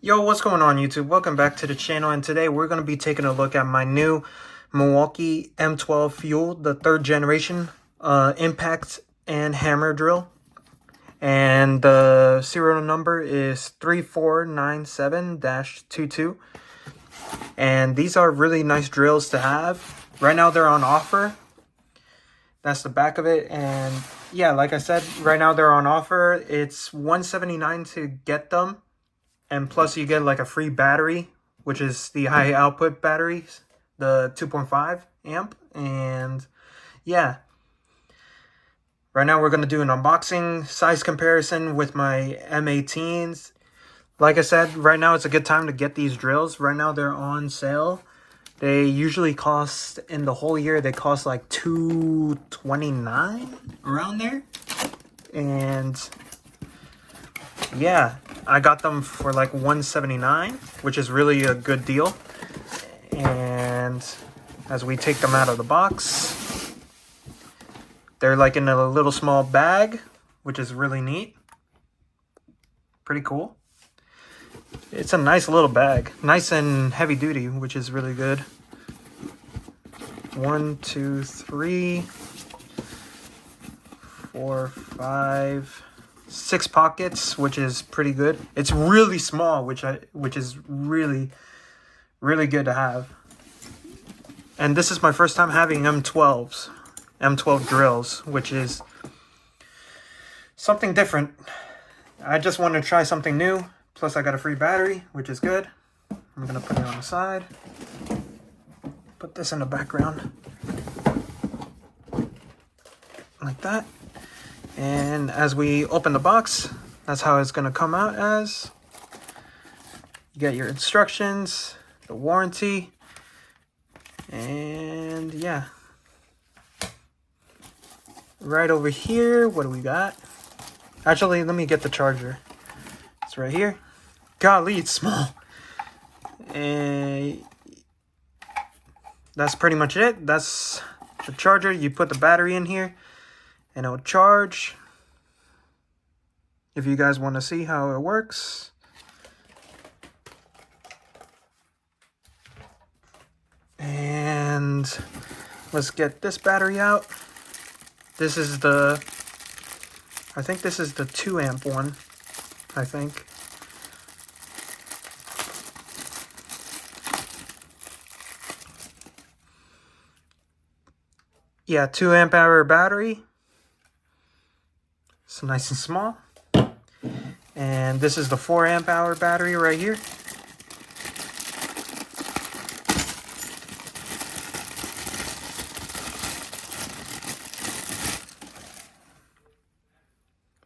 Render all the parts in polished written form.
Yo, what's going on YouTube? Welcome back to the channel, and today we're going to be taking a look at my new Milwaukee M12 Fuel, the 3rd generation impact and hammer drill. And the serial number is 3497-22. And these are really nice drills to have. Right now they're on offer. That's the back of it. And yeah, like I said, right now they're on offer. It's $179 to get them. And plus you get like a free battery, which is the high output batteries, the 2.5 amp. And yeah, right now we're going to do an unboxing size comparison with my M18s. Like I said, right now it's a good time to get these drills. Right now they're on sale. They usually cost, in the whole year, they cost like $229 around there. And yeah, I got them for like $179, which is really a good deal. And as we take them out of the box, they're like in a little small bag, which is really neat. Pretty cool. It's a nice little bag, nice and heavy duty, which is really good. 1, 2, 3, 4, 5, 6 pockets, which is pretty good. It's really small, which is really good to have. And this is my first time having M12 drills, which is something different. I just want to try something new. Plus I got a free battery, which is good. I'm gonna put it on the side. Put this in the background. Like that. And as we open the box, that's how it's going to come out as. You get your instructions, the warranty, and yeah. Right over here, what do we got? Actually, let me get the charger. It's right here. Golly, it's small. And that's pretty much it. That's the charger. You put the battery in here and it'll charge. If you guys want to see how it works. And let's get this battery out. This is I think this is the 2 amp one, I think. Yeah, 2 amp hour battery. It's nice and small. And this is the 4 amp hour battery right here.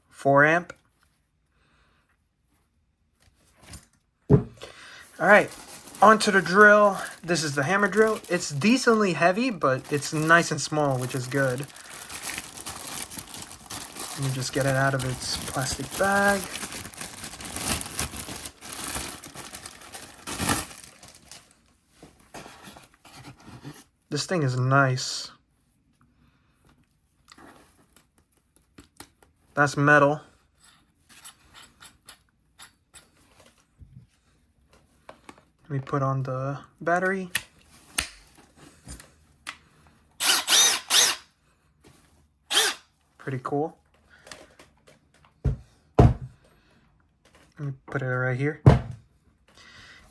Four amp. Alright, onto the drill. This is the hammer drill. It's decently heavy, but it's nice and small, which is good. Let me just get it out of its plastic bag. This thing is nice. That's metal. Let me put on the battery. Pretty cool. Let me put it right here.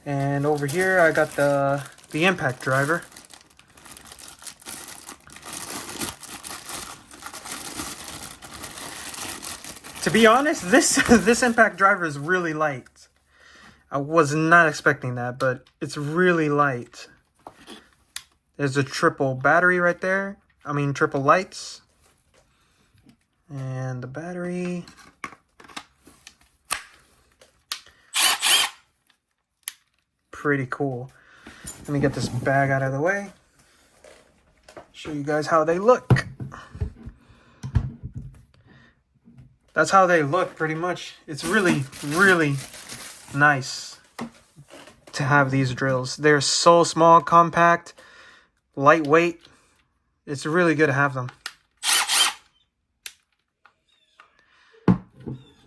And over here I got the impact driver. To be honest, this impact driver is really light. I was not expecting that, but it's really light. There's a triple battery right there. I mean, triple lights. And the battery. Pretty cool. Let me get this bag out of the way. Show you guys how they look. That's how they look pretty much. It's really nice to have these drills. They're so small, compact, lightweight. It's really good to have them.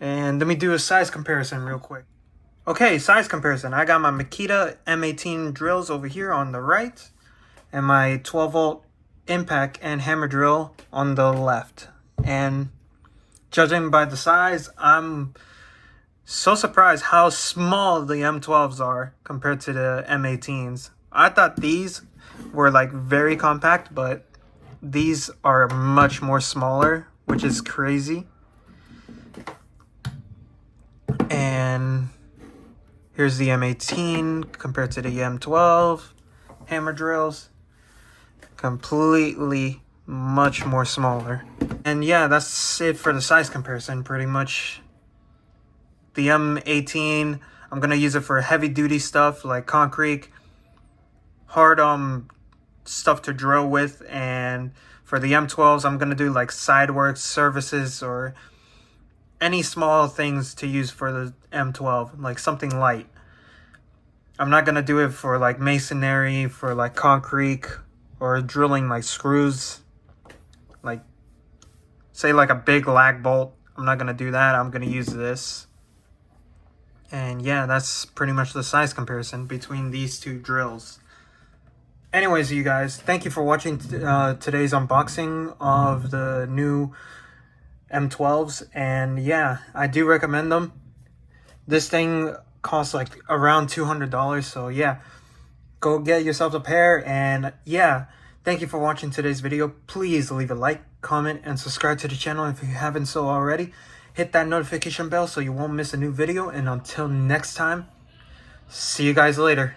And let me do a size comparison real quick. Okay, size comparison. I got my Makita M18 drills over here on the right, and my 12 volt impact and hammer drill on the left. And judging by the size, I'm so surprised how small the M12s are compared to the M18s. I thought these were like very compact, but these are much more smaller, which is crazy. And here's the M18 compared to the M12 hammer drills. Completely much more smaller. And yeah, that's it for the size comparison, pretty much. The M18, I'm gonna use it for heavy duty stuff like concrete, hard stuff to drill with, and for the M12s, I'm gonna do like side work, services, or any small things to use for the M12, like something light. I'm not gonna do it for like masonry, for like concrete, or drilling like screws, like say like a big lag bolt. I'm not gonna do that. I'm gonna use this. And yeah, that's pretty much the size comparison between these two drills. Anyways, you guys, thank you for watching today's unboxing of the new M12s. And yeah, I do recommend them. This thing costs like around $200, so yeah, go get yourself a pair. And yeah, thank you for watching today's video. Please leave a like, comment, and subscribe to the channel if you haven't so already. Hit that notification bell so you won't miss a new video. And until next time, see you guys later.